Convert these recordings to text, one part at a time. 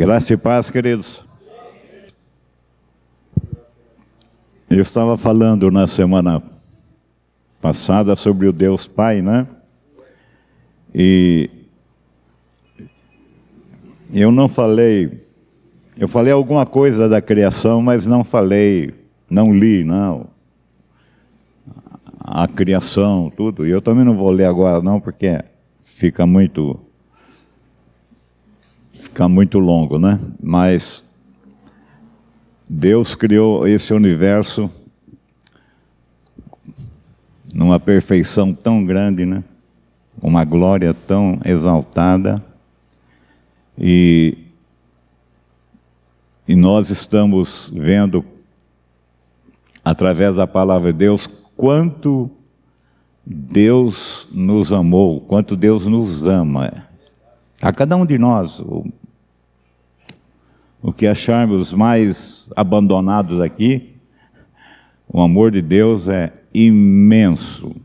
Graça e paz, queridos. Eu estava falando na semana passada sobre o Deus Pai, né? E eu não falei, eu falei alguma coisa da criação, mas não falei, não li, não, a criação, tudo. E eu também não vou ler agora, não, porque fica muito longo, né? Mas Deus criou esse universo numa perfeição tão grande, né? Uma glória tão exaltada. E nós estamos vendo, através da palavra de Deus, quanto Deus nos amou, quanto Deus nos ama. A cada um de nós, o que acharmos mais abandonados aqui, o amor de Deus é imenso.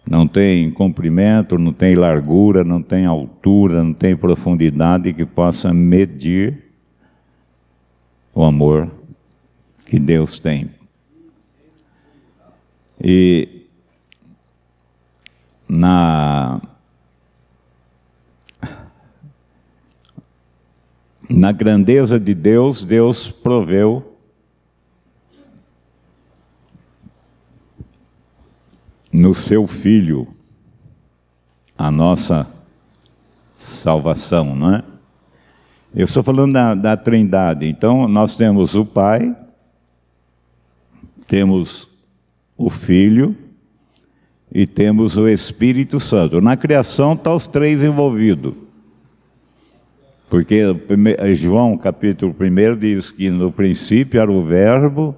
Não tem comprimento, não tem largura, não tem altura, não tem profundidade que possa medir o amor que Deus tem. E na grandeza de Deus, Deus proveu no seu Filho a nossa salvação, não é? Eu estou falando da Trindade. Então, nós temos o Pai, temos o Filho e temos o Espírito Santo. Na criação estão os três envolvidos. Porque João, capítulo 1, diz que no princípio era o Verbo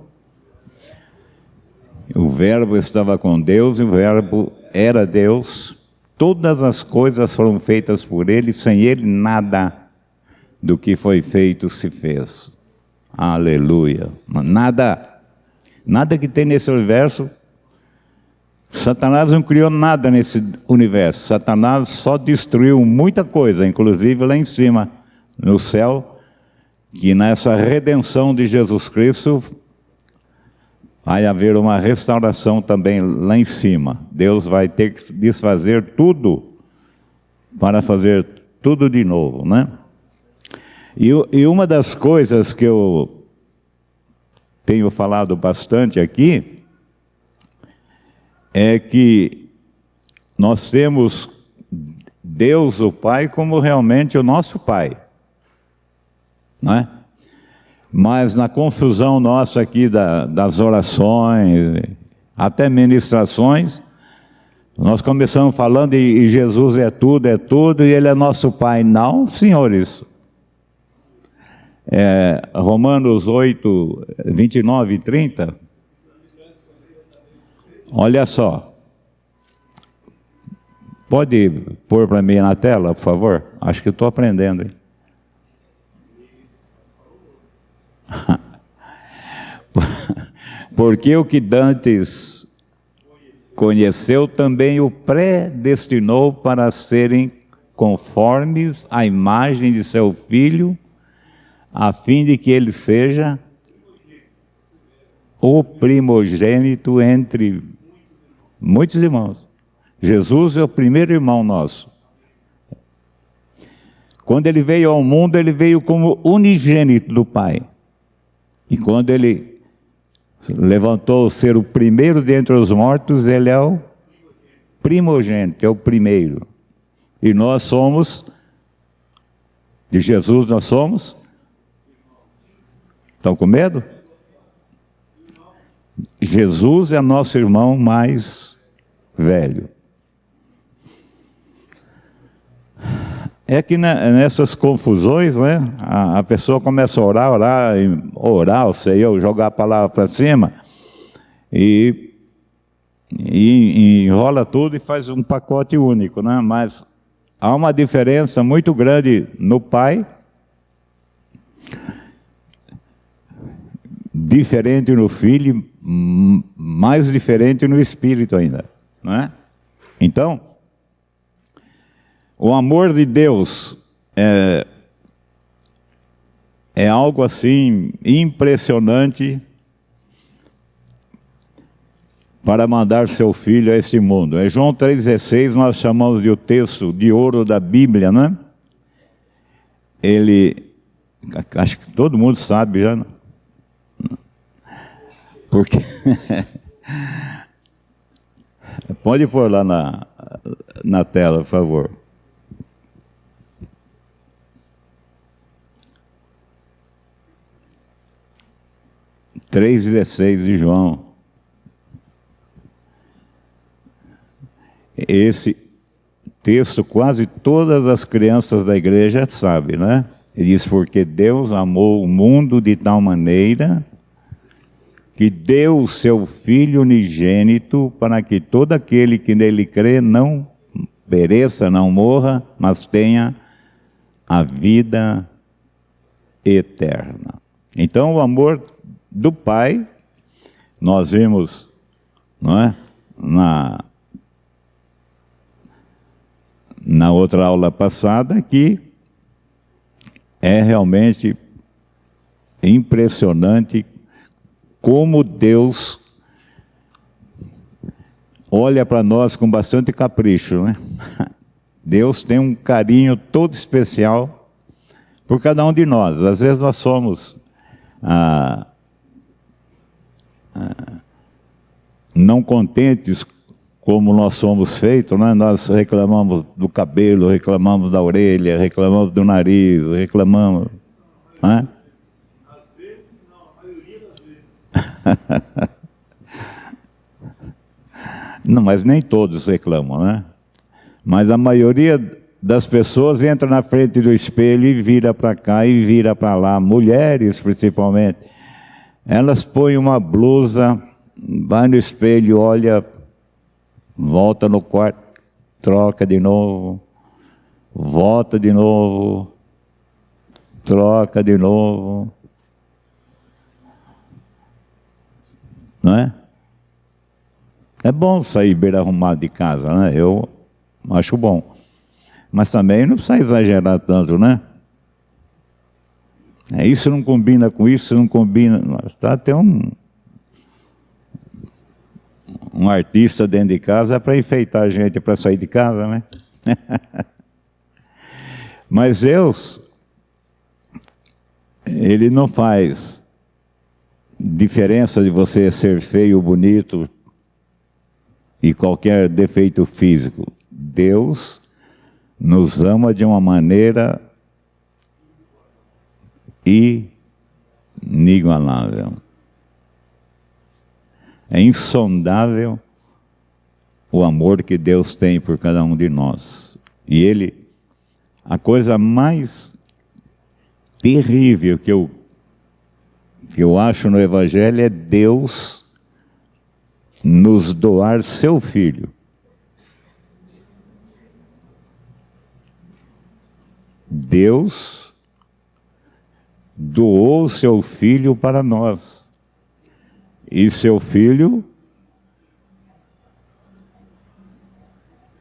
estava com Deus, e o Verbo era Deus. Todas as coisas foram feitas por Ele, sem Ele nada do que foi feito se fez. Aleluia. Nada que tem nesse universo. Satanás não criou nada nesse universo. Satanás só destruiu muita coisa, inclusive lá em cima, no céu, que nessa redenção de Jesus Cristo vai haver uma restauração também lá em cima. Deus vai ter que desfazer tudo para fazer tudo de novo, né? E uma das coisas que eu tenho falado bastante aqui é que nós temos Deus, o Pai, como realmente o nosso Pai, não é? Mas na confusão nossa aqui das orações, até ministrações, nós começamos falando e Jesus é tudo, e Ele é nosso Pai. Não, senhores. Romanos 8, 29 e 30. Olha só. Pode pôr para mim na tela, por favor? Acho que estou aprendendo, hein? Porque o que dantes conheceu, também o predestinou para serem conformes à imagem de seu Filho, a fim de que ele seja o primogênito entre muitos irmãos. Jesus é o primeiro irmão nosso. Quando ele veio ao mundo, ele veio como unigênito do Pai. E quando ele levantou ser o primeiro dentre os mortos, ele é o primogênito, é o primeiro. E nós somos, de Jesus nós somos? Estão com medo? Jesus é nosso irmão mais velho. É que nessas confusões, né, a pessoa começa a orar, ou sei eu, jogar a palavra para cima, e enrola tudo e faz um pacote único, né? Mas há uma diferença muito grande no Pai, diferente no Filho, mais diferente no Espírito ainda, não é? Então, o amor de Deus é algo assim impressionante para mandar seu filho a este mundo. Em João 3,16 nós chamamos de o texto de ouro da Bíblia, né? Ele, acho que todo mundo sabe já, né? Porque pode pôr lá na tela, por favor. 3,16 de João. Esse texto quase todas as crianças da igreja sabem, né? Ele diz, porque Deus amou o mundo de tal maneira que deu o seu Filho unigênito para que todo aquele que nele crê não pereça, não morra, mas tenha a vida eterna. Então o amor do Pai, nós vimos, não é? Na outra aula passada, que é realmente impressionante como Deus olha para nós com bastante capricho, né? Deus tem um carinho todo especial por cada um de nós. Às vezes nós somos não contentes como nós somos feitos, né? Nós reclamamos do cabelo, reclamamos da orelha, reclamamos do nariz, reclamamos, né? Às vezes, não, a maioria das vezes. Não, mas nem todos reclamam, né? Mas a maioria das pessoas entra na frente do espelho e vira para cá e vira para lá, mulheres principalmente. Elas põem uma blusa, vai no espelho, olha, volta no quarto, troca de novo, volta de novo, troca de novo. Não é? É bom sair bem arrumado de casa, né? Eu acho bom. Mas também não precisa exagerar tanto, né? Isso não combina com isso, não combina. Tá até um artista dentro de casa para enfeitar a gente para sair de casa, né? Mas Deus, Ele não faz diferença de você ser feio ou bonito e qualquer defeito físico. Deus nos ama de uma maneira inigualável. É insondável o amor que Deus tem por cada um de nós. E Ele, a coisa mais terrível que eu acho no Evangelho é Deus nos doar seu Filho. Deus doou seu Filho para nós. E seu Filho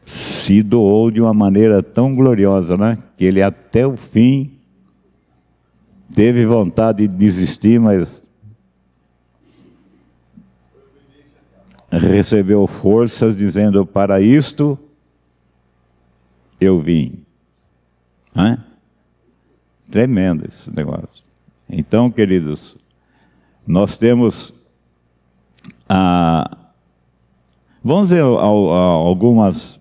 se doou de uma maneira tão gloriosa, né? Que Ele até o fim teve vontade de desistir, mas recebeu forças dizendo, para isto eu vim. Né? Tremendo esse negócio. Então, queridos, nós temos vamos ver algumas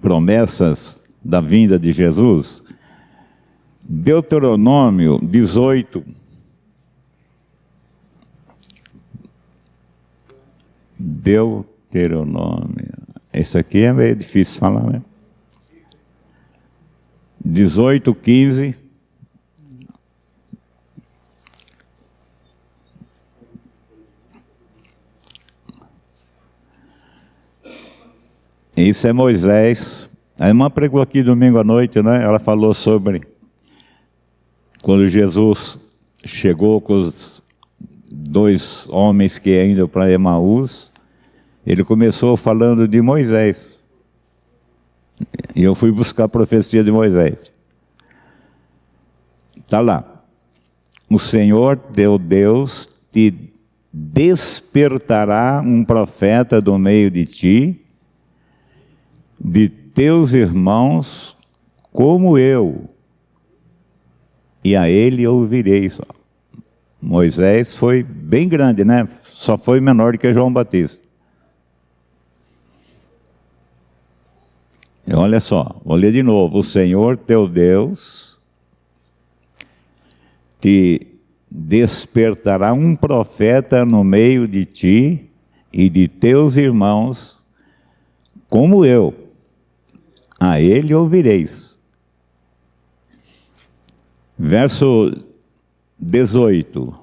promessas da vinda de Jesus. Deuteronômio 18. Deuteronômio. Esse aqui é meio difícil de falar, né? 18, 15. Isso é Moisés. A irmã pregou aqui domingo à noite, né? Ela falou sobre quando Jesus chegou com os dois homens que iam para Emaús, ele começou falando de Moisés. E eu fui buscar a profecia de Moisés. Está lá. o Senhor teu Deus te despertará um profeta do meio de ti, de teus irmãos, como eu, e a ele ouvireis. Moisés foi bem grande, né? Só foi menor do que João Batista. E olha só, vou ler de novo. O Senhor teu Deus te despertará um profeta no meio de ti e de teus irmãos, como eu. A ele ouvireis. Verso 18.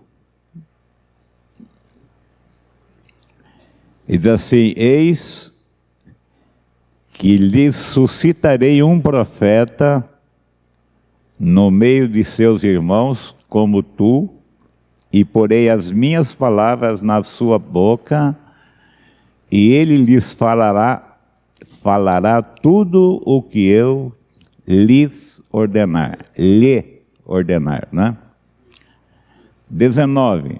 E diz assim: eis que lhes suscitarei um profeta no meio de seus irmãos, como tu, e porei as minhas palavras na sua boca, e ele lhes falará tudo o que eu lhes ordenar. Lhe ordenar, né? 19.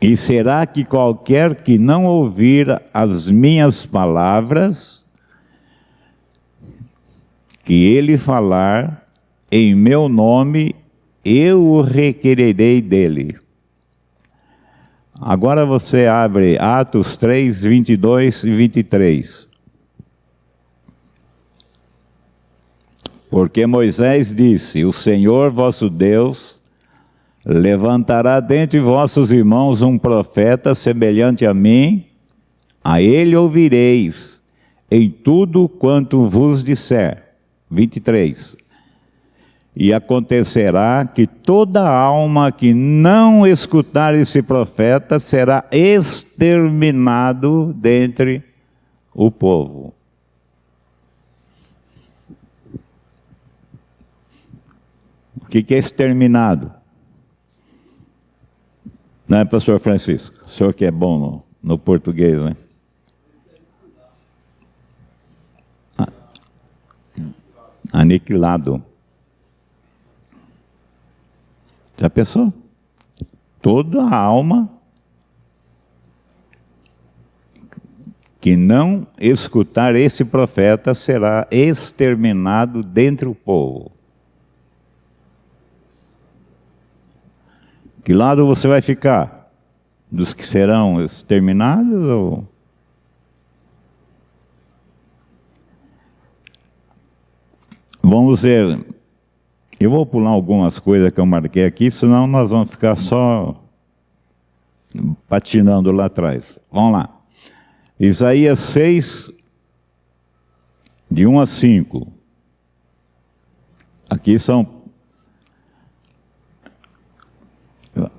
E será que qualquer que não ouvir as minhas palavras, que ele falar em meu nome, eu o requererei dele. Agora você abre Atos 3, 22 e 23. Porque Moisés disse: o Senhor vosso Deus levantará dentre vossos irmãos um profeta semelhante a mim, a ele ouvireis em tudo quanto vos disser. 23. E acontecerá que toda alma que não escutar esse profeta será exterminado dentre o povo. O que é exterminado? Não é, pastor Francisco? O senhor que é bom no português, né? Aniquilado. Já pensou? Toda alma que não escutar esse profeta será exterminado dentre o povo. Que lado você vai ficar? Dos que serão exterminados ou... Vamos ver. Eu vou pular algumas coisas que eu marquei aqui, senão nós vamos ficar só patinando lá atrás. Vamos lá. Isaías 6, de 1 a 5.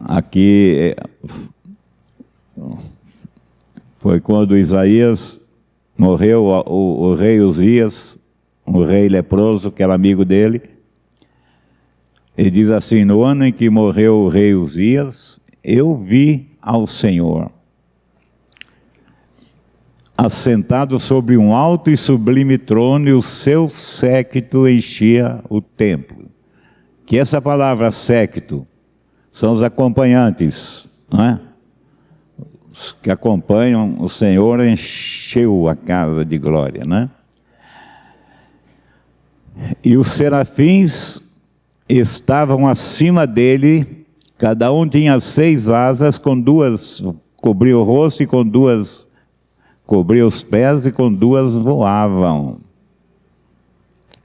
Aqui foi quando Isaías morreu, o rei Uzias, o rei leproso, que era amigo dele. Ele diz assim: no ano em que morreu o rei Uzias, eu vi ao Senhor assentado sobre um alto e sublime trono, e o seu séquito enchia o templo. Que essa palavra séquito são os acompanhantes, não é? Os que acompanham o Senhor encheu a casa de glória, né? E os serafins estavam acima dele, cada um tinha 6 asas, com 2 cobria o rosto, e com 2 cobria os pés, e com 2 voavam.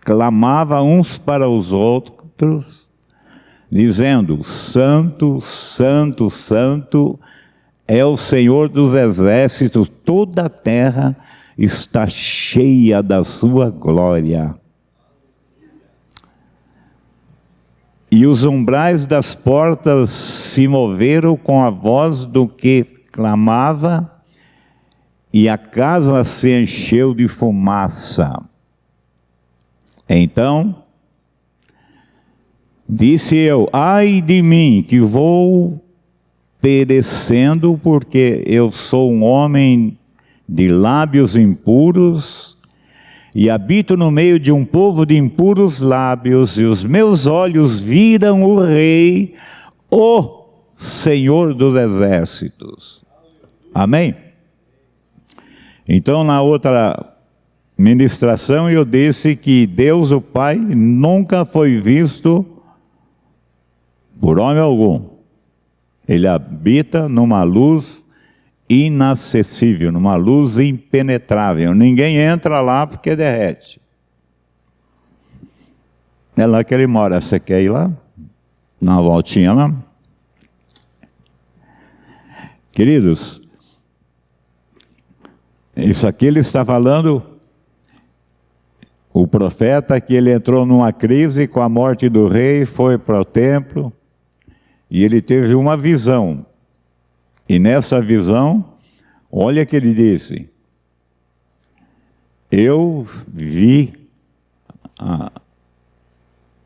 Clamavam uns para os outros, dizendo: Santo, Santo, Santo é o Senhor dos exércitos, toda a terra está cheia da sua glória. E os umbrais das portas se moveram com a voz do que clamava, e a casa se encheu de fumaça. Então disse eu: ai de mim, que vou perecendo, porque eu sou um homem de lábios impuros, e habito no meio de um povo de impuros lábios, e os meus olhos viram o Rei, o Senhor dos Exércitos. Amém? Então, na outra ministração, eu disse que Deus, o Pai, nunca foi visto por homem algum. Ele habita numa luz inacessível, numa luz impenetrável. Ninguém entra lá porque derrete. É lá que ele mora. Você quer ir lá? Dá uma voltinha lá? Queridos, isso aqui ele está falando, o profeta, que ele entrou numa crise com a morte do rei, foi para o templo, e ele teve uma visão. E nessa visão, olha que ele disse: eu vi,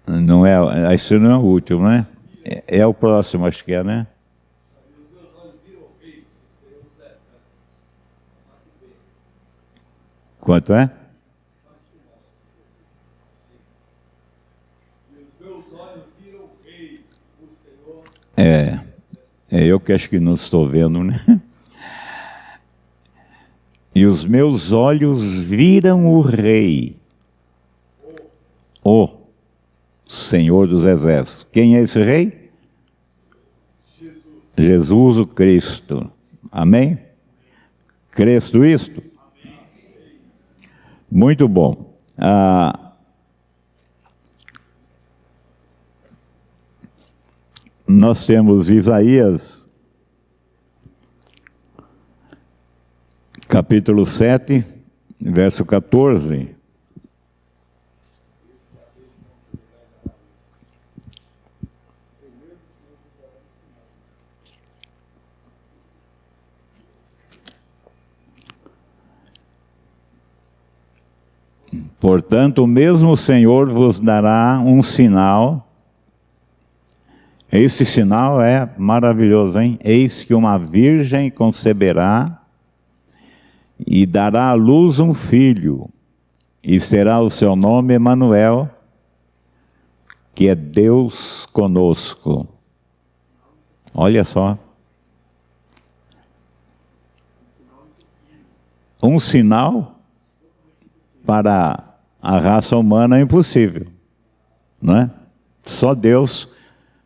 não é, esse não é o último, né? É o próximo, acho que é, né? Quanto é? É eu que acho que não estou vendo, né? E os meus olhos viram o Rei, o Senhor dos Exércitos. Quem é esse Rei? Jesus o Cristo. Amém? Crês tu isto? Muito bom. Nós temos Isaías, capítulo 7, verso 14. Portanto, o mesmo Senhor vos dará um sinal. Esse sinal é maravilhoso, hein? Eis que uma virgem conceberá e dará à luz um filho, e será o seu nome Emanuel, que é Deus conosco. Olha só. Um sinal para a raça humana é impossível, não é? Só Deus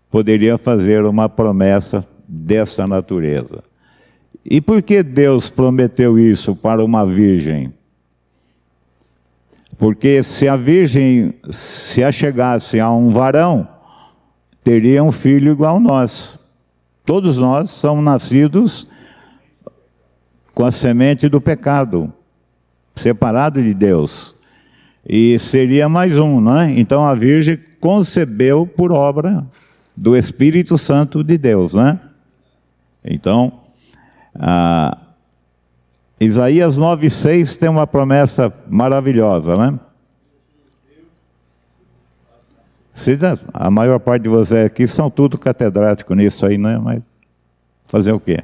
poderia fazer uma promessa dessa natureza. E por que Deus prometeu isso para uma virgem? Porque se a virgem se achegasse a um varão, teria um filho igual a nós. Todos nós somos nascidos com a semente do pecado, separado de Deus. E seria mais um, não é? Então a virgem concebeu por obra do Espírito Santo de Deus, né? Então, Isaías 9:6 tem uma promessa maravilhosa, né? A maior parte de vocês aqui são tudo catedráticos nisso aí, né? Mas fazer o quê?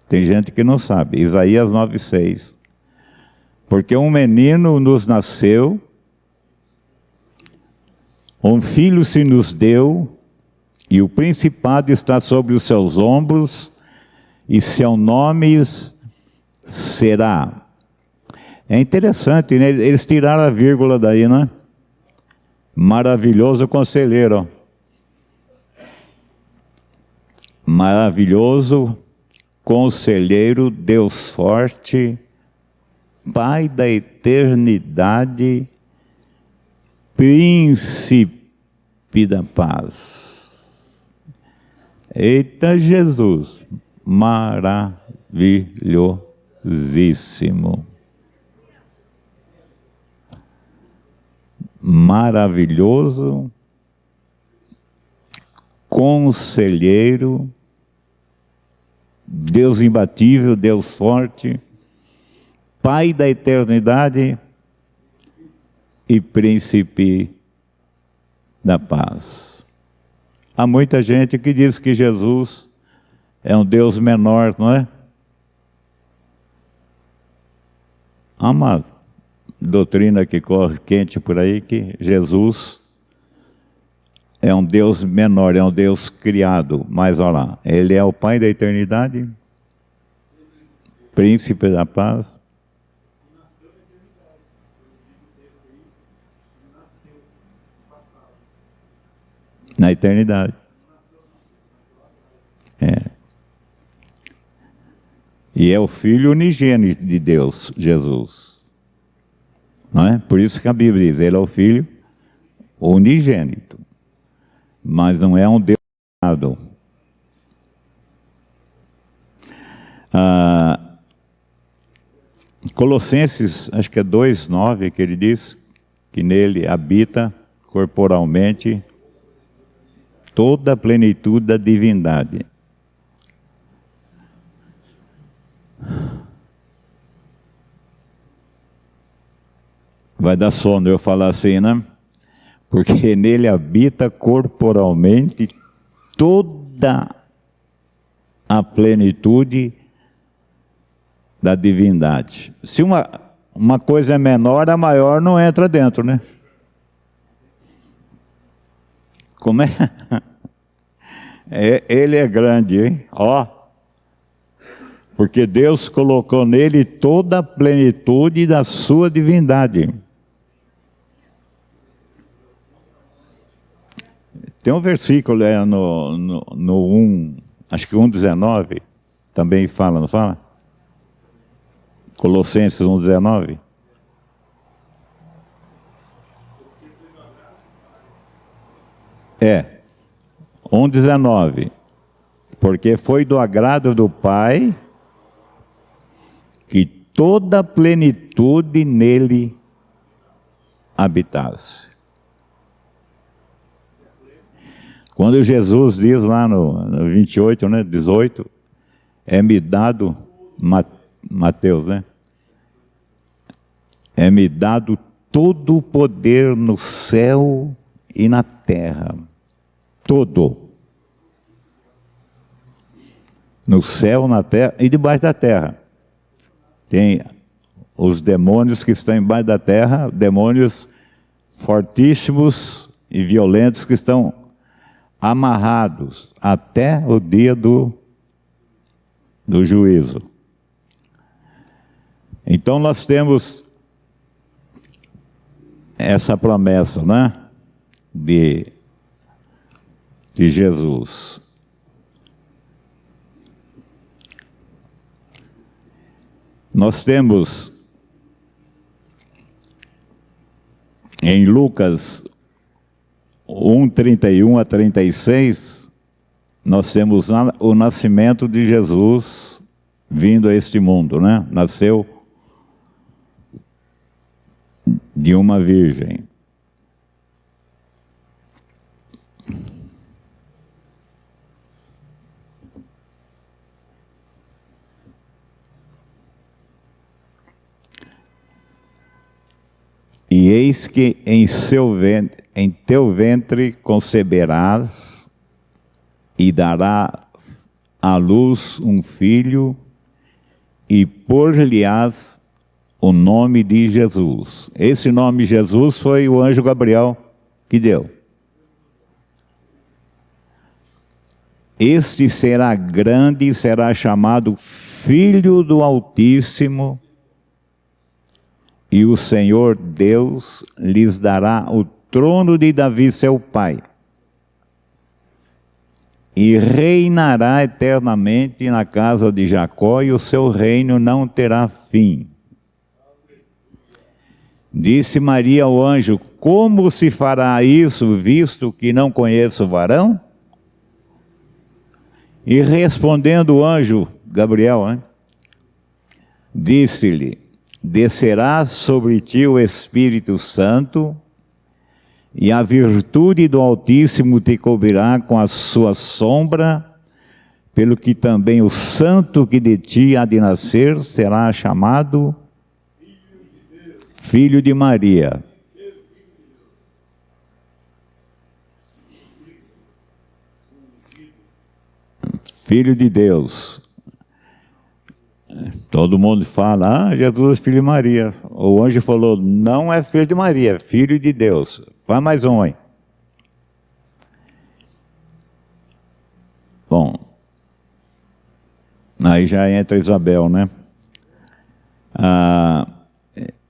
Tem gente que não sabe. Isaías 9:6. Porque um menino nos nasceu, um filho se nos deu, e o principado está sobre os seus ombros, e seu nome será. É interessante, né? Eles tiraram a vírgula daí, né? Maravilhoso conselheiro. Maravilhoso conselheiro, Deus forte, Pai da eternidade, príncipe da paz. Eita Jesus, maravilhosíssimo. Maravilhoso, conselheiro, Deus imbatível, Deus forte, Pai da eternidade e príncipe da paz. Há muita gente que diz que Jesus é um Deus menor, não é? Amado, doutrina que corre quente por aí, que Jesus é um Deus menor, é um Deus criado. Mas olha lá, Ele é o Pai da eternidade, Príncipe da paz. Na eternidade. É. E é o Filho unigênito de Deus, Jesus. Não é? Por isso que a Bíblia diz, Ele é o Filho unigênito. Mas não é um Deus criado. Colossenses, acho que é 2:9, que ele diz que nele habita corporalmente toda a plenitude da divindade. Vai dar sono eu falar assim, né? Porque nele habita corporalmente toda a plenitude da divindade. Se uma coisa é menor, a maior não entra dentro, né? Como é? Ele é grande, hein? Ó. Porque Deus colocou nele toda a plenitude da sua divindade. Tem um versículo no 1, acho que 1:19, também fala, não fala? Colossenses 1:19. É, 1:19. Porque foi do agrado do Pai que toda a plenitude nele habitasse. Quando Jesus diz lá no 28, né, 18, é-me dado, Mateus, né? É-me dado todo o poder no céu e na terra. Todo. No céu, na terra e debaixo da terra. Tem os demônios que estão embaixo da terra, demônios fortíssimos e violentos que estão amarrados até o dia do juízo. Então nós temos essa promessa, né, de Jesus. Nós temos em Lucas 1:31 a 36, nós temos o nascimento de Jesus vindo a este mundo, né? Nasceu de uma virgem. E eis que em teu ventre conceberás e darás à luz um filho e pôr-lhe-ás o nome de Jesus. Esse nome Jesus foi o anjo Gabriel que deu. Este será grande e será chamado Filho do Altíssimo, e o Senhor Deus lhes dará o trono de Davi, seu pai, e reinará eternamente na casa de Jacó, e o seu reino não terá fim. Disse Maria ao anjo: como se fará isso, visto que não conheço varão? E respondendo o anjo, Gabriel, disse-lhe: descerá sobre ti o Espírito Santo, e a virtude do Altíssimo te cobrirá com a sua sombra, pelo que também o santo que de ti há de nascer será chamado Filho de Maria. Filho de Deus. Todo mundo fala, Jesus é filho de Maria. O anjo falou, não é filho de Maria, é filho de Deus. Vai mais um aí. Bom, aí já entra Isabel, né?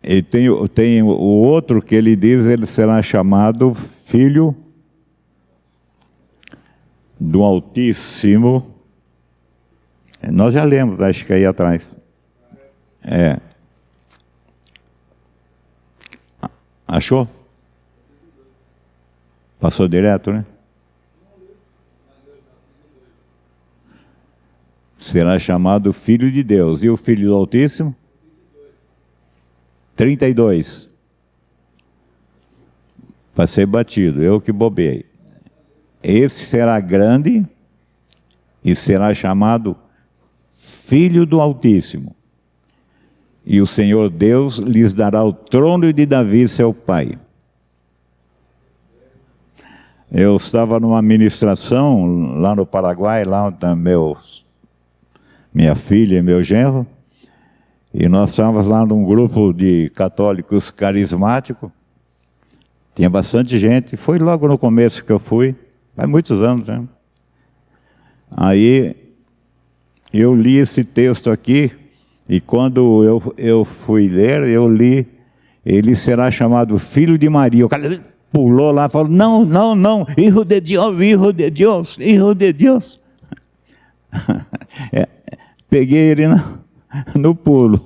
E tem o outro que ele diz, ele será chamado filho do Altíssimo. Nós já lemos, acho que aí atrás. Achou? Passou direto, né? Será chamado Filho de Deus. E o Filho do Altíssimo? 32. Passei batido, eu que bobei. Esse será grande e será chamado Filho do Altíssimo. E o Senhor Deus lhes dará o trono de Davi, seu pai. Eu estava numa ministração lá no Paraguai, lá onde minha filha e meu genro, e nós estávamos lá num grupo de católicos carismáticos. Tinha bastante gente, foi logo no começo que eu fui, faz muitos anos, né? Aí eu li esse texto aqui, e quando eu fui ler, eu li, ele será chamado Filho de Maria. O cara pulou lá e falou, não, não, não, Hijo de Deus, Hijo de Deus, Hijo de Deus. Peguei ele no pulo.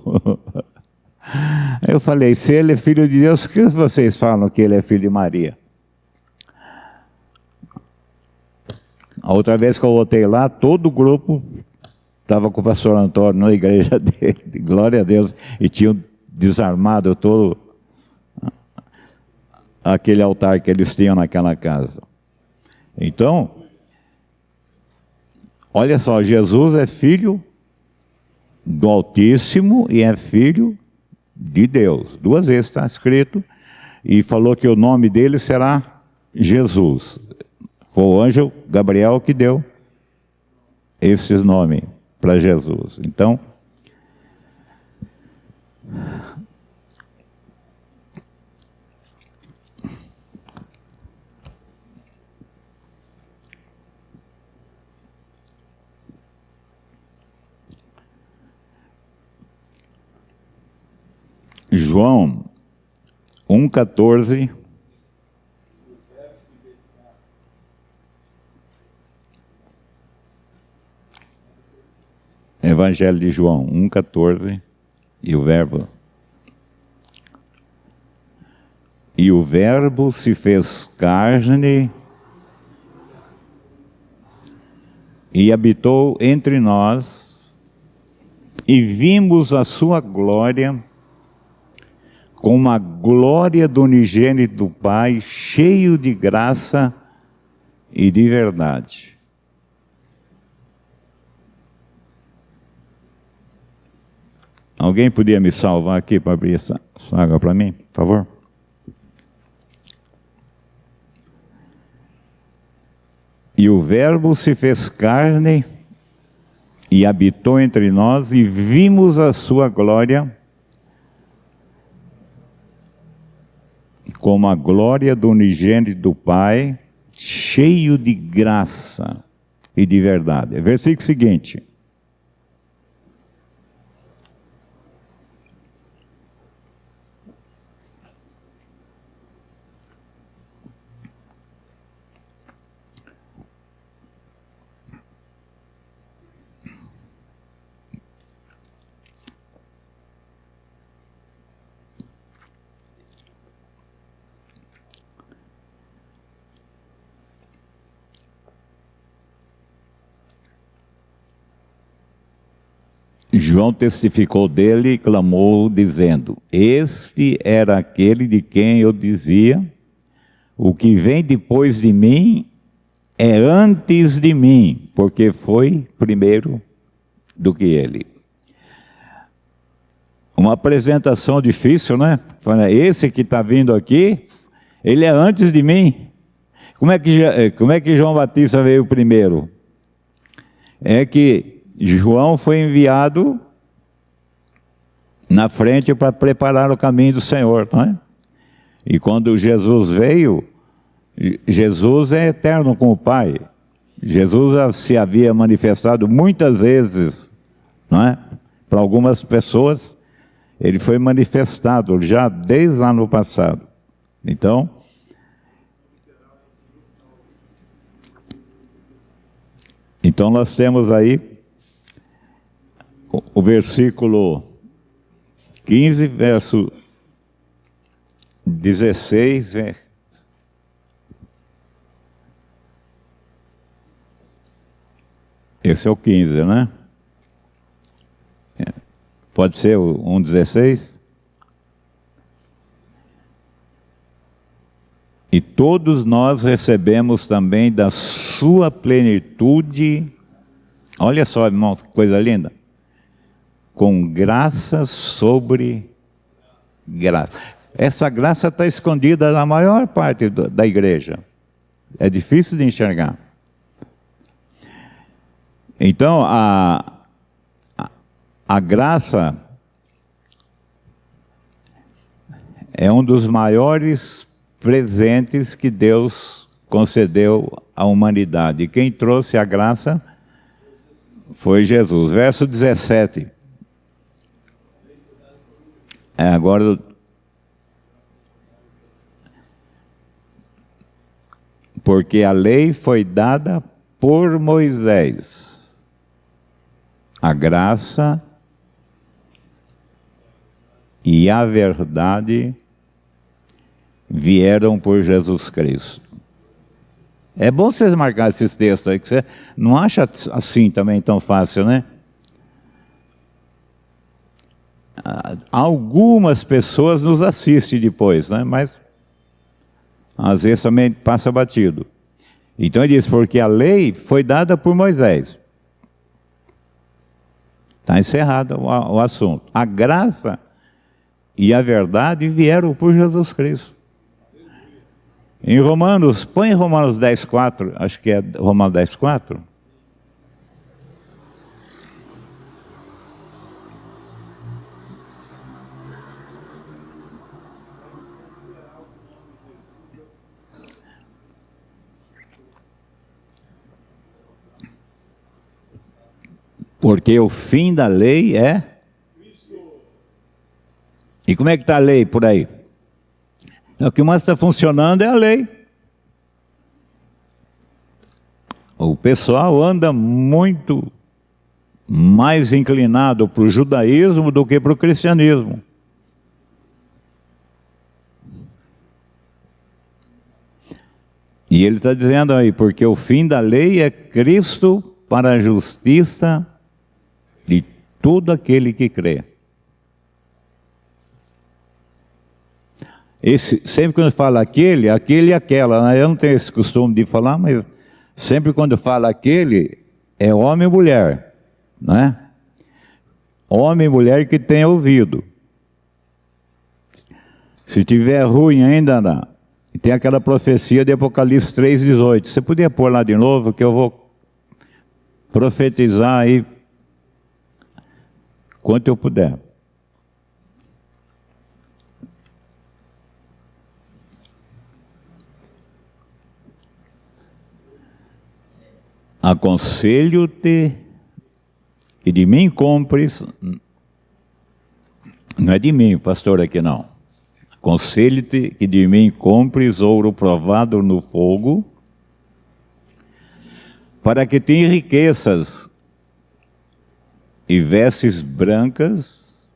Eu falei, se ele é filho de Deus, por que vocês falam que ele é filho de Maria? A outra vez que eu voltei lá, todo o grupo estava com o pastor Antônio na igreja dele, glória a Deus, e tinham desarmado todo aquele altar que eles tinham naquela casa. Então, olha só, Jesus é filho do Altíssimo e é filho de Deus. 2 vezes está escrito, e falou que o nome dele será Jesus. Foi o anjo Gabriel que deu esses nomes para Jesus. Então, João 1,14. Evangelho de João 1,14. E o verbo. E o verbo se fez carne e habitou entre nós, e vimos a sua glória, como a glória do unigênito do Pai, cheio de graça e de verdade. Alguém podia me salvar aqui para abrir essa água para mim, por favor? E o verbo se fez carne e habitou entre nós, e vimos a sua glória, como a glória do unigênito do Pai, cheio de graça e de verdade. Versículo seguinte. João testificou dele e clamou, dizendo: Este era aquele de quem eu dizia: o que vem depois de mim é antes de mim, porque foi primeiro do que ele. Uma apresentação difícil, né? Esse que está vindo aqui, ele é antes de mim. Como é que João Batista veio primeiro? É que João foi enviado na frente para preparar o caminho do Senhor, não é? E quando Jesus veio, Jesus é eterno com o Pai. Jesus se havia manifestado muitas vezes, não é? Para algumas pessoas, ele foi manifestado já desde lá no passado. Então nós temos aí o versículo 15, verso 16, esse é o 15, né? Pode ser o 1,16? E todos nós recebemos também da sua plenitude, olha só, irmão, que coisa linda, com graça sobre graça. Essa graça está escondida na maior parte da igreja. É difícil de enxergar. Então, a graça é um dos maiores presentes que Deus concedeu à humanidade. E quem trouxe a graça foi Jesus. Verso 17. Agora, porque a lei foi dada por Moisés, a graça e a verdade vieram por Jesus Cristo. É bom vocês marcarem esses textos aí, que você não acha assim também tão fácil, né? Algumas pessoas nos assistem depois, né? Mas às vezes também passa batido. Então ele diz, porque a lei foi dada por Moisés. Está encerrado o assunto. A graça e a verdade vieram por Jesus Cristo. Em Romanos, põe Romanos 10,4, acho que é Romanos 10,4. Porque o fim da lei é... E como é que está a lei por aí? O que mais está funcionando é a lei. O pessoal anda muito mais inclinado para o judaísmo do que para o cristianismo. E ele está dizendo aí, porque o fim da lei é Cristo para a justiça de todo aquele que crê. Sempre quando fala aquele e aquela, né? Eu não tenho esse costume de falar, mas sempre quando fala aquele, é homem e mulher, né? Homem e mulher que tem ouvido. Se tiver ruim ainda, não. Tem aquela profecia de Apocalipse 3,18. Você podia pôr lá de novo, que eu vou profetizar aí quanto eu puder. Aconselho-te que de mim compres, não é de mim, pastor, aqui não. Aconselho-te que de mim compres ouro provado no fogo, para que te enriqueças e vestes brancas,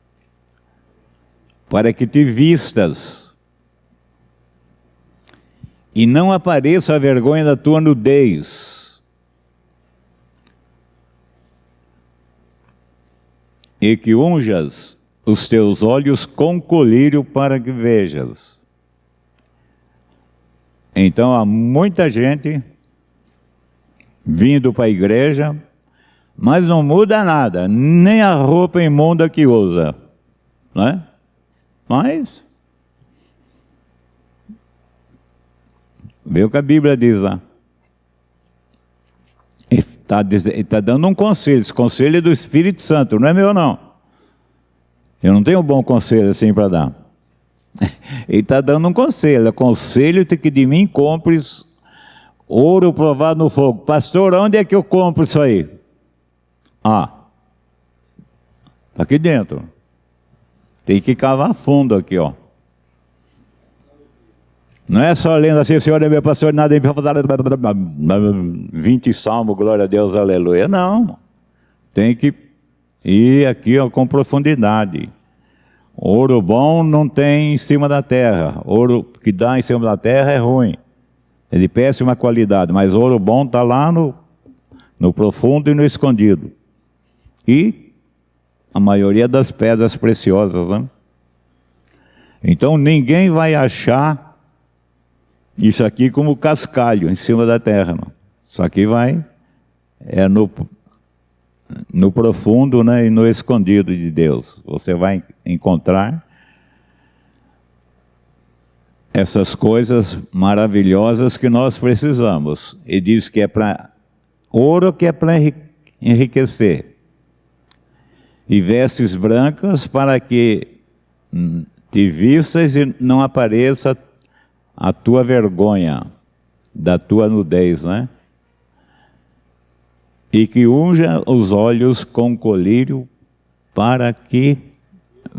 para que te vistas e não apareça a vergonha da tua nudez. E que unjas os teus olhos com colírio para que vejas. Então há muita gente vindo para a igreja, mas não muda nada, nem a roupa imunda que usa, né? Mas vê o que a Bíblia diz lá. Ele está dando um conselho, esse conselho é do Espírito Santo, não é meu não. Eu não tenho um bom conselho assim para dar. Ele está dando um conselho. Aconselho-te que de mim compres ouro provado no fogo. Pastor, onde é que eu compro isso aí? Está aqui dentro. Tem que cavar fundo aqui, ó. Não é só lendo assim, Senhor é meu pastor, nada em 20 salmos, glória a Deus, aleluia. Não. Tem que ir aqui, ó, com profundidade. Ouro bom não tem em cima da terra. Ouro que dá em cima da terra é ruim. É de péssima qualidade. Mas ouro bom está lá no profundo e no escondido. E a maioria das pedras preciosas, né? Então ninguém vai achar isso aqui como cascalho em cima da terra, não. Isso aqui é no profundo, né, e no escondido de Deus. Você vai encontrar essas coisas maravilhosas que nós precisamos. E diz que é para ouro, que é para enriquecer, e vestes brancas para que te vistas e não apareça a tua vergonha da tua nudez, né? E que unja os olhos com colírio para que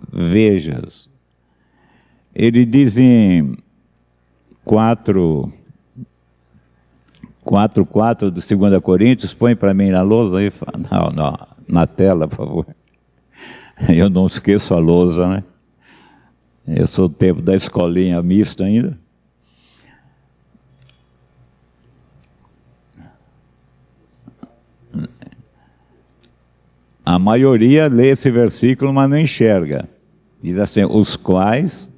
vejas. Ele diz em 4:4 de 2 Coríntios, põe para mim na lousa aí, não, na tela, por favor. Eu não esqueço a lousa, né? Eu sou do tempo da escolinha mista ainda. A maioria lê esse versículo, mas não enxerga. Diz assim: os quais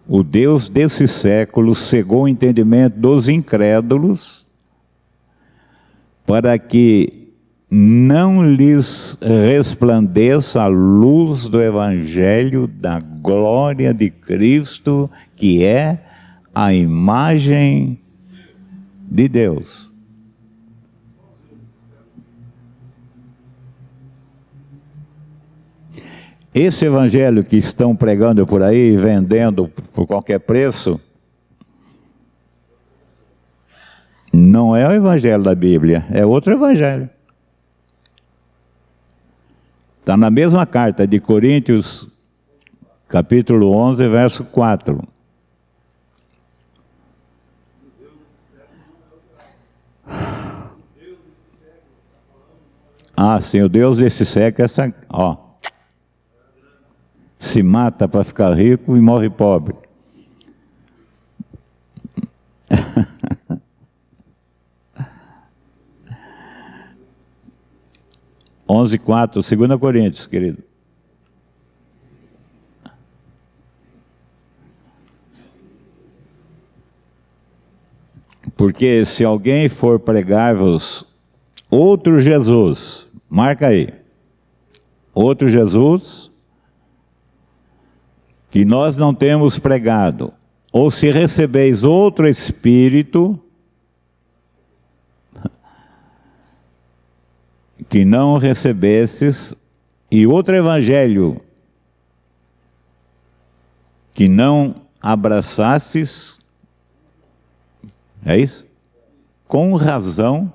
o Deus desse século cegou o entendimento dos incrédulos, para que não lhes resplandeça a luz do Evangelho da glória de Cristo, que é a imagem de Deus. Esse evangelho que estão pregando por aí, vendendo por qualquer preço, não é o evangelho da Bíblia, é outro evangelho. Está na mesma carta de Coríntios, capítulo 11, verso 4. Sim, o Deus desse século, se mata para ficar rico e morre pobre. Onze 4, 2 Coríntios, querido. Porque se alguém for pregar-vos outro Jesus, marca aí, outro Jesus que nós não temos pregado, ou se recebeis outro Espírito que não recebestes, e outro Evangelho que não abraçastes, é isso? Com razão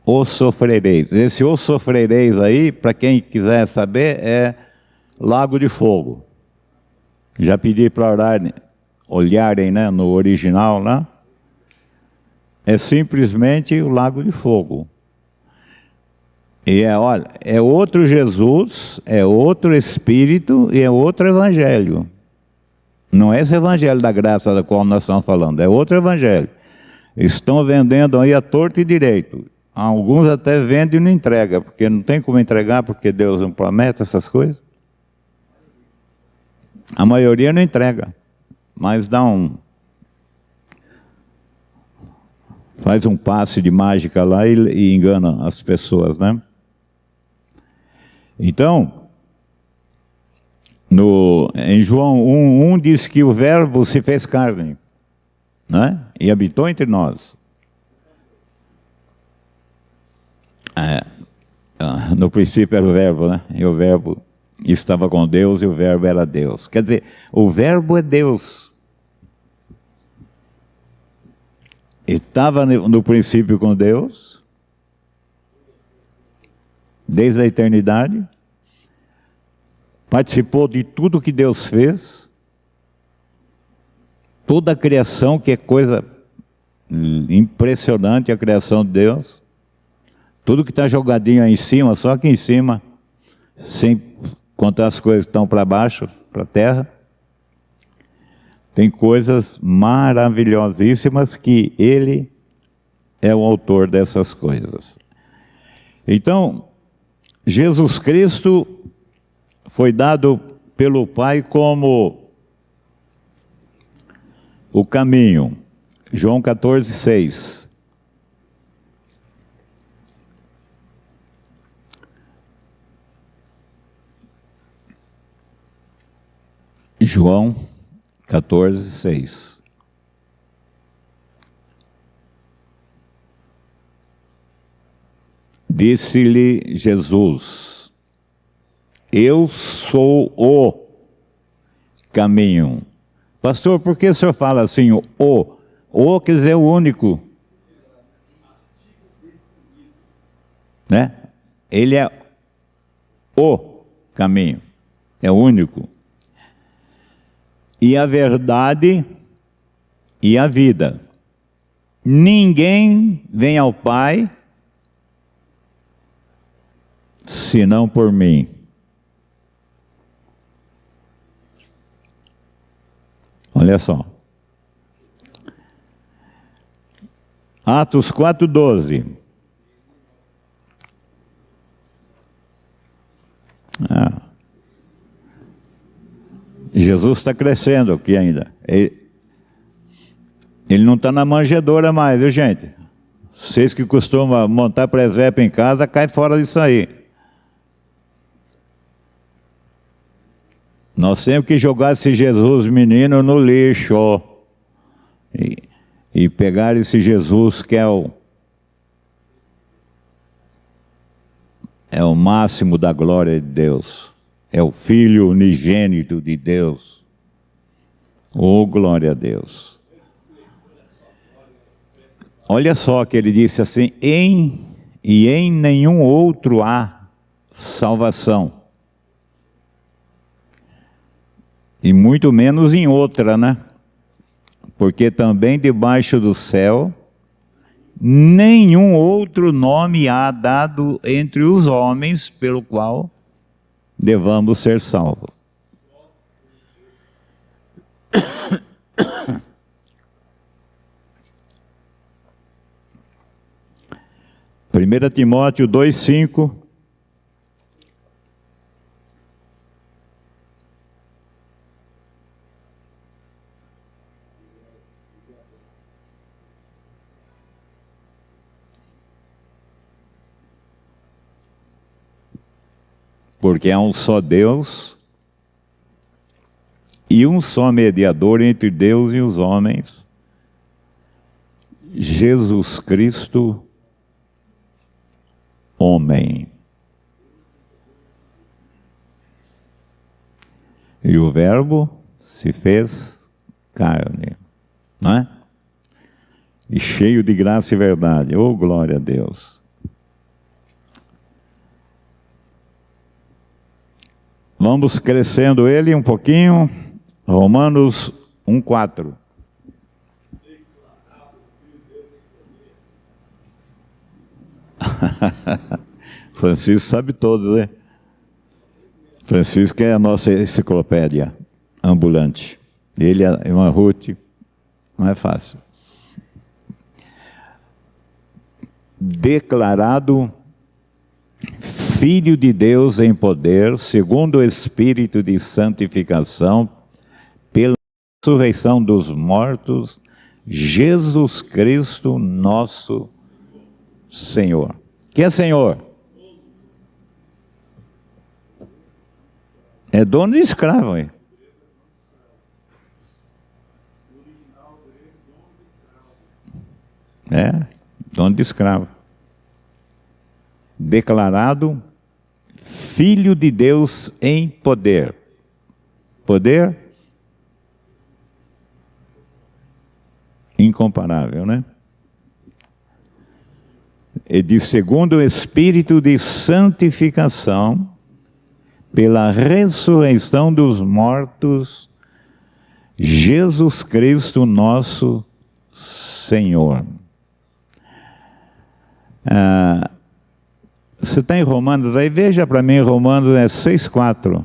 o sofrereis. Esse o sofrereis aí, para quem quiser saber, é Lago de Fogo. Já pedi para olharem, né, no original lá. É simplesmente o Lago de Fogo. E olha, é outro Jesus, é outro Espírito e é outro Evangelho. Não é esse Evangelho da graça da qual nós estamos falando, é outro Evangelho. Estão vendendo aí a torto e direito. Alguns até vendem e não entregam, porque não tem como entregar, porque Deus não promete essas coisas. A maioria não entrega, mas faz um passe de mágica lá e engana as pessoas, né? Então, em João 1:1 diz que o Verbo se fez carne, né? E habitou entre nós. No princípio era o verbo, né? E o verbo estava com Deus e o verbo era Deus. Quer dizer, o verbo é Deus. Estava no princípio com Deus, desde a eternidade, participou de tudo que Deus fez, toda a criação, que é coisa impressionante, a criação de Deus, tudo que está jogadinho aí em cima, só aqui em cima, sem contar as coisas que estão para baixo, para a terra, tem coisas maravilhosíssimas que Ele é o autor dessas coisas. Então, Jesus Cristo foi dado pelo Pai como o caminho. João 14:6. João 14:6. Disse-lhe Jesus: eu sou o caminho. Pastor, por que o senhor fala assim, o? O quer dizer o único. Né? Ele é o caminho. É o único. E a verdade e a vida. Ninguém vem ao Pai senão por mim. Olha só. Atos 4:12. Jesus está crescendo aqui ainda. Ele não está na manjedoura mais, viu, gente? Vocês que costumam montar presépio em casa, cai fora disso aí. Nós temos que jogar esse Jesus menino no lixo. E pegar esse Jesus que é o máximo da glória de Deus. É o Filho unigênito de Deus. Oh, glória a Deus. Olha só que ele disse assim, em nenhum outro há salvação. E muito menos em outra, né? Porque também debaixo do céu, nenhum outro nome há dado entre os homens pelo qual devamos ser salvos. Primeira Timóteo 2:5. Porque há um só Deus e um só mediador entre Deus e os homens, Jesus Cristo, homem. E o Verbo se fez carne, não é? E cheio de graça e verdade. Oh, glória a Deus. Vamos crescendo ele um pouquinho. Romanos 1:4. Francisco sabe todos, né? Francisco é a nossa enciclopédia ambulante. Ele e a irmã Ruth, não é fácil. Declarado Filho de Deus em poder, segundo o Espírito de santificação, pela ressurreição dos mortos, Jesus Cristo, nosso Senhor. Que é Senhor? É dono de escravo, hein? É, dono de escravo. declarado Filho de Deus em poder. Poder incomparável, né? E de segundo o Espírito de santificação, pela ressurreição dos mortos, Jesus Cristo nosso Senhor. Você está em Romanos aí? Veja para mim, Romanos 6,4.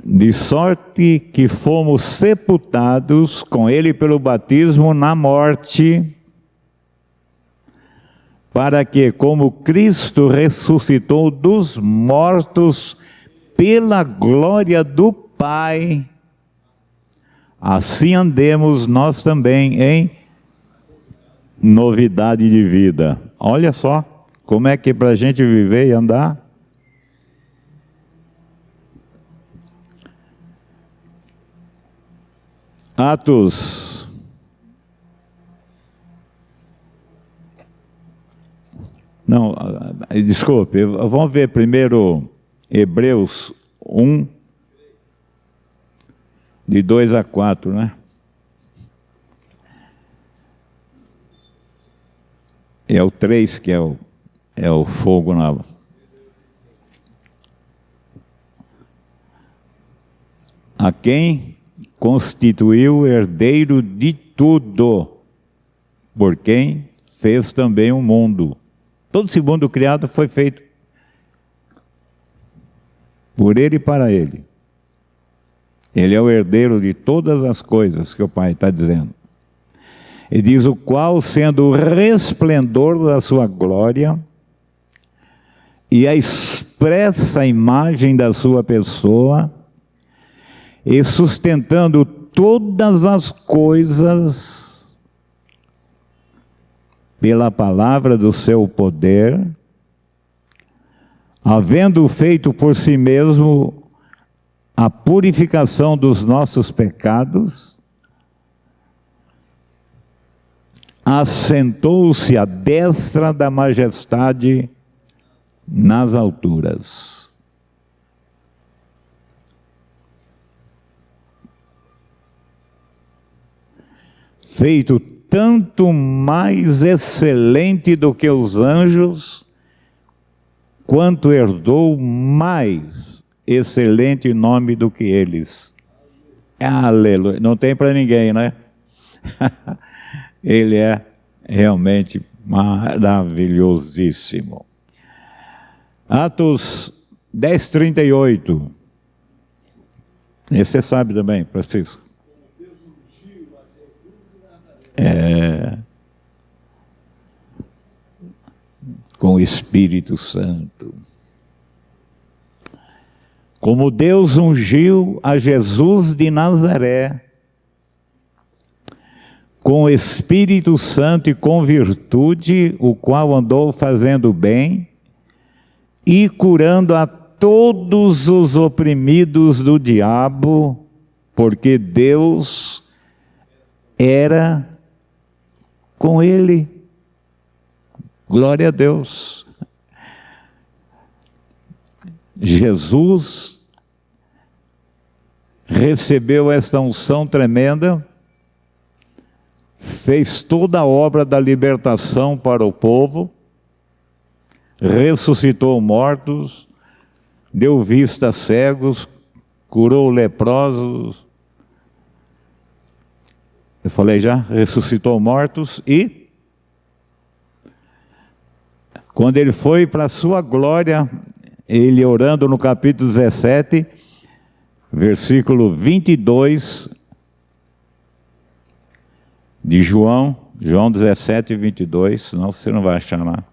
De sorte que fomos sepultados com ele pelo batismo na morte, para que, como Cristo ressuscitou dos mortos pela glória do Pai, assim andemos nós também em novidade de vida. Olha só, como é que para a gente viver e andar? Atos. Não, desculpe, vamos ver primeiro Hebreus 1, de 2 a 4, né? É o 3 que é o fogo na... A quem constituiu herdeiro de tudo, por quem fez também o mundo. Todo esse mundo criado foi feito por ele e para ele. Ele é o herdeiro de todas as coisas que o Pai está dizendo. E diz: o qual, sendo o resplendor da sua glória e a expressa imagem da sua pessoa, e sustentando todas as coisas pela palavra do seu poder, havendo feito por si mesmo a purificação dos nossos pecados, assentou-se à destra da majestade nas alturas. Feito tanto mais excelente do que os anjos, quanto herdou mais excelente nome do que eles. Aleluia. Não tem para ninguém, né? Ele é realmente maravilhosíssimo. Atos 10:38. Esse você sabe também, Francisco. Com o Espírito Santo. Como Deus ungiu a Jesus de Nazaré, com o Espírito Santo e com virtude, o qual andou fazendo bem e curando a todos os oprimidos do diabo, porque Deus era com ele. Glória a Deus. Jesus recebeu esta unção tremenda, fez toda a obra da libertação para o povo, ressuscitou mortos, deu vista a cegos, curou leprosos. Eu falei já, ressuscitou mortos e quando ele foi para a sua glória, ele orando no capítulo 17, versículo 22 de João 17, 22, senão você não vai achar lá.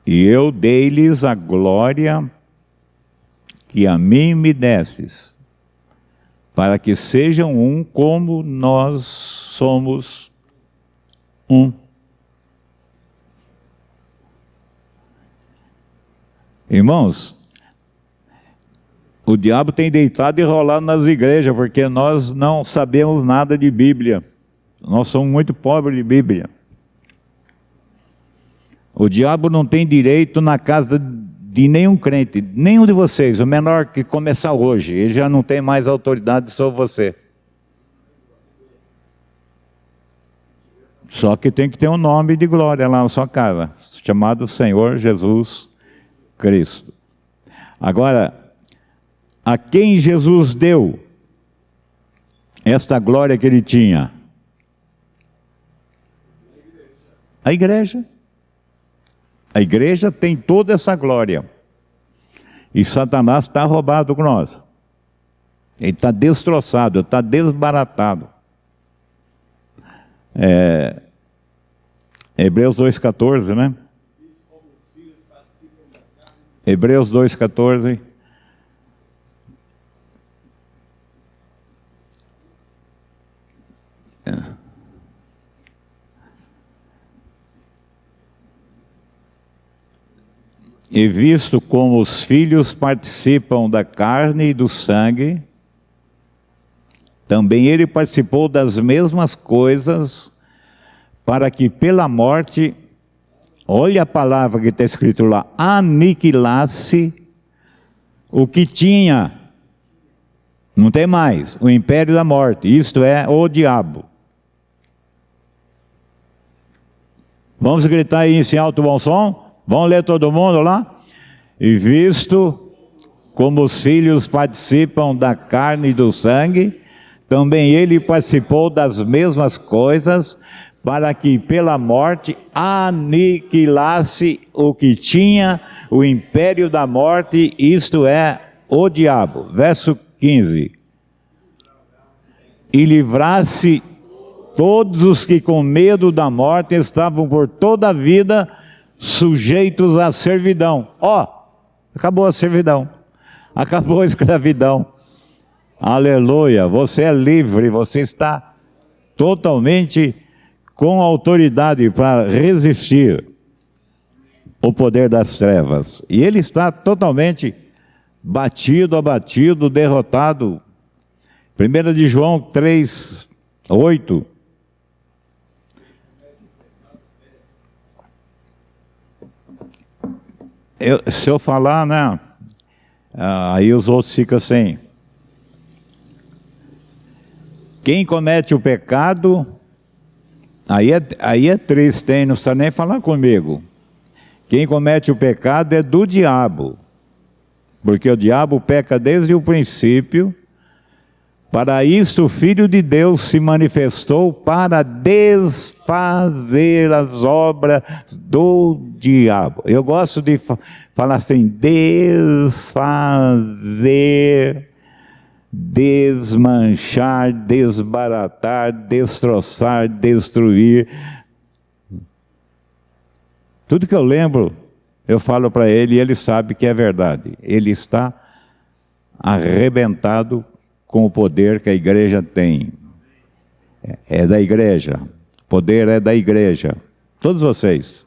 E eu dei-lhes a glória que a mim me desses, para que sejam um como nós somos um. Irmãos, o diabo tem deitado e rolado nas igrejas, porque nós não sabemos nada de Bíblia. Nós somos muito pobres de Bíblia. O diabo não tem direito na casa de nenhum crente, nenhum de vocês, o menor que começar hoje, ele já não tem mais autoridade sobre você. Só que tem que ter um nome de glória lá na sua casa, chamado Senhor Jesus Cristo. Agora, a quem Jesus deu esta glória que ele tinha? A igreja. A igreja tem toda essa glória. E Satanás está roubado com nós. Ele está destroçado, está desbaratado. Hebreus 2,14, né? Hebreus 2,14. E visto como os filhos participam da carne e do sangue, também ele participou das mesmas coisas, para que pela morte, olha a palavra que está escrito lá, aniquilasse o que tinha, não tem mais, o império da morte, isto é, o diabo. Vamos gritar aí em alto bom som? Vamos ler todo mundo lá? E visto como os filhos participam da carne e do sangue, também ele participou das mesmas coisas, para que pela morte aniquilasse o que tinha o império da morte, isto é, o diabo. Verso 15. E livrasse todos os que com medo da morte estavam por toda a vida sujeitos à servidão. Acabou a servidão, acabou a escravidão. Aleluia, você é livre, você está totalmente com autoridade para resistir o poder das trevas. E ele está totalmente batido, abatido, derrotado. 1 de João 3:8. Se eu falar, né? Aí os outros ficam sem. Quem comete o pecado, aí é triste, hein? Não precisa nem falar comigo. Quem comete o pecado é do diabo, porque o diabo peca desde o princípio. Para isso o Filho de Deus se manifestou para desfazer as obras do diabo. Eu gosto de falar assim, desfazer, desmanchar, desbaratar, destroçar, destruir. Tudo que eu lembro, eu falo para ele e ele sabe que é verdade. Ele está arrebentado com o poder que a igreja tem. É da igreja. O poder é da igreja. Todos vocês.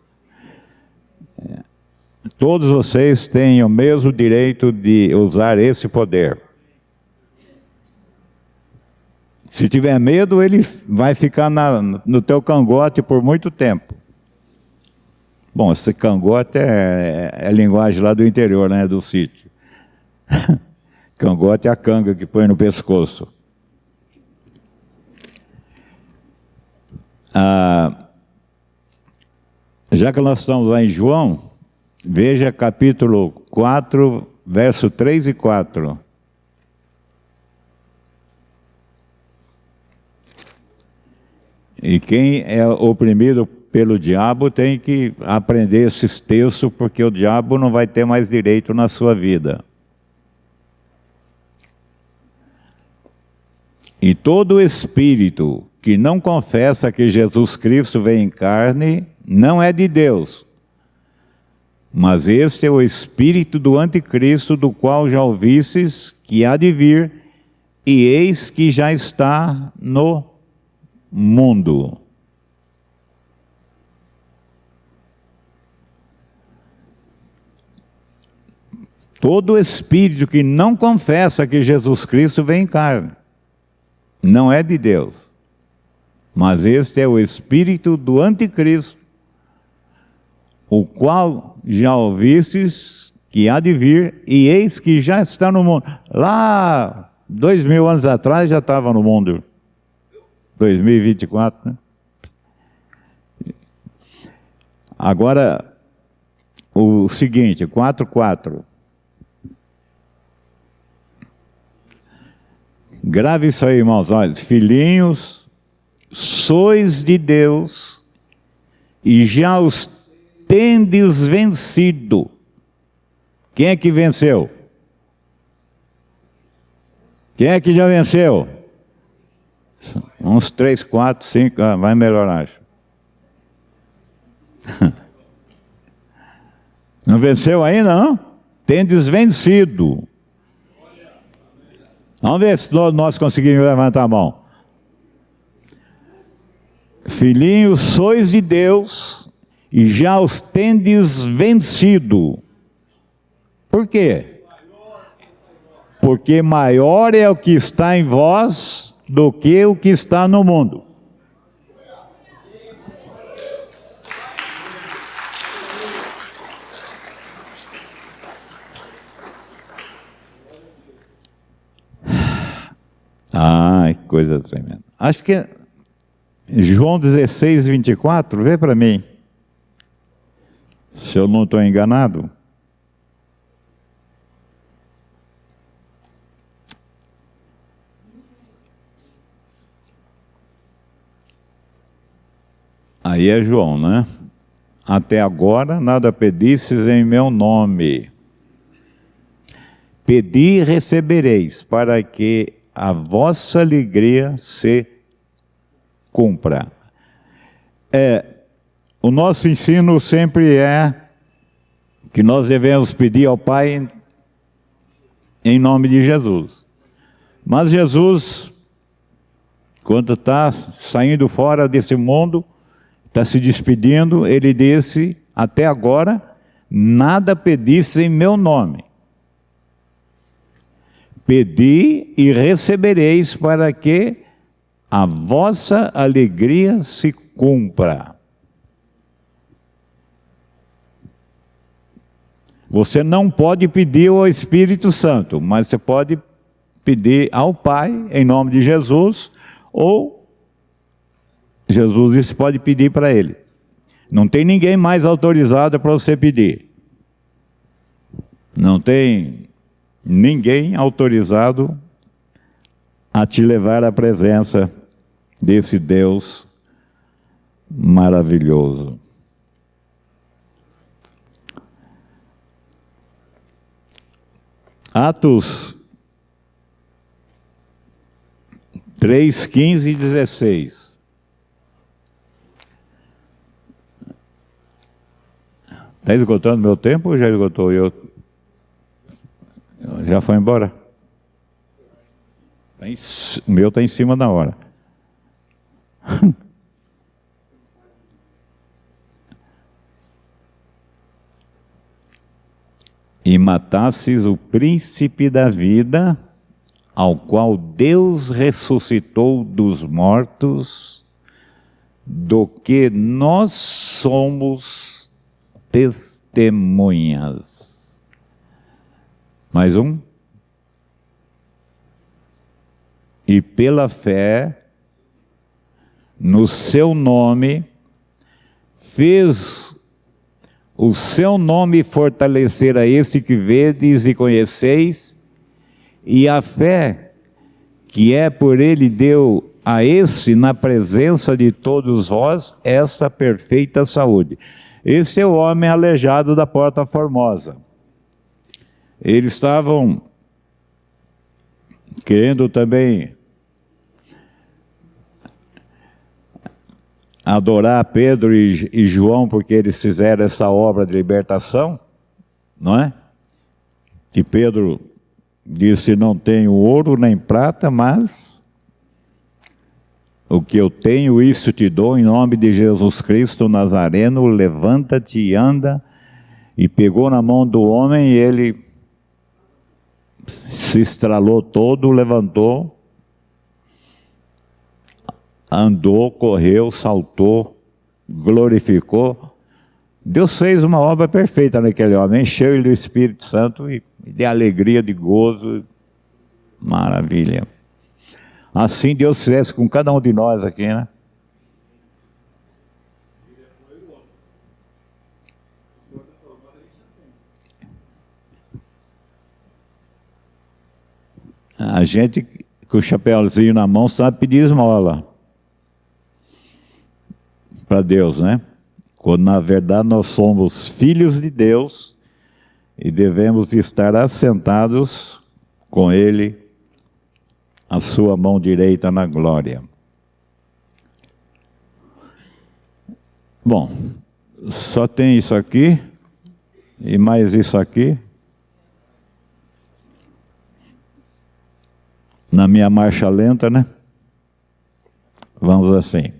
Todos vocês têm o mesmo direito de usar esse poder. Se tiver medo, ele vai ficar no teu cangote por muito tempo. Bom, esse cangote é linguagem lá do interior, né, do sítio. Cangote é a canga que põe no pescoço. Já que nós estamos lá em João, veja capítulo 4, verso 3 e 4. E quem é oprimido pelo diabo tem que aprender esses textos, porque o diabo não vai ter mais direito na sua vida. E todo espírito que não confessa que Jesus Cristo veio em carne, não é de Deus. Mas este é o espírito do anticristo, do qual já ouvistes que há de vir, e eis que já está no mundo. Todo espírito que não confessa que Jesus Cristo vem em carne, não é de Deus. Mas este é o espírito do anticristo, o qual já ouvistes que há de vir, e eis que já está no mundo. Lá, 2000 anos atrás, já estava no mundo. 2024, né? Agora, o seguinte, 4:4. Grave isso aí, irmãos. Olha, filhinhos, sois de Deus e já os tendes vencido. Quem é que venceu? Quem é que já venceu? Uns 3, 4, 5, vai melhorar, acho. Não venceu ainda, não? Tendes vencido. Vamos ver se nós conseguimos levantar a mão. Filhinhos, sois de Deus e já os tendes vencido. Por quê? Porque maior é o que está em vós do que o que está no mundo. Ai, que coisa tremenda. Acho que é João 16, 24, vê para mim. Se eu não estou enganado. Aí é João, né? Até agora nada pedistes em meu nome. Pedi e recebereis, para que a vossa alegria se cumpra. O nosso ensino sempre é que nós devemos pedir ao Pai em nome de Jesus. Mas Jesus, quando está saindo fora desse mundo, está se despedindo, ele disse, até agora, nada pedisse em meu nome. Pedi e recebereis para que a vossa alegria se cumpra. Você não pode pedir ao Espírito Santo, mas você pode pedir ao Pai, em nome de Jesus, ou Jesus disse, pode pedir para Ele. Não tem ninguém mais autorizado para você pedir. Não tem ninguém autorizado a te levar à presença desse Deus maravilhoso. Atos 3, 15 e 16. Está esgotando meu tempo ou já esgotou? Já foi embora? O meu está em cima da hora. E matasses o príncipe da vida, ao qual Deus ressuscitou dos mortos, do que nós somos testemunhas. Mais um. E pela fé, no seu nome, fez o seu nome fortalecer a este que vedes e conheceis, e a fé que é por ele deu a esse, na presença de todos vós, essa perfeita saúde. Esse é o homem aleijado da Porta Formosa. Eles estavam querendo também adorar Pedro e João, porque eles fizeram essa obra de libertação, não é? Que Pedro Disse: não tenho ouro nem prata, mas o que eu tenho, isso te dou, em nome de Jesus Cristo Nazareno, levanta-te e anda. E pegou na mão do homem e ele se estralou todo, levantou, andou, correu, saltou, glorificou. Deus fez uma obra perfeita naquele homem, encheu ele do Espírito Santo e de alegria, de gozo, maravilha. Assim Deus fizesse com cada um de nós aqui, né? A gente com o chapéuzinho na mão sabe pedir esmola para Deus, né? Quando na verdade nós somos filhos de Deus e devemos estar assentados com Ele, a sua mão direita na glória. Bom, só tem isso aqui e mais isso aqui. Na minha marcha lenta, né? Vamos assim.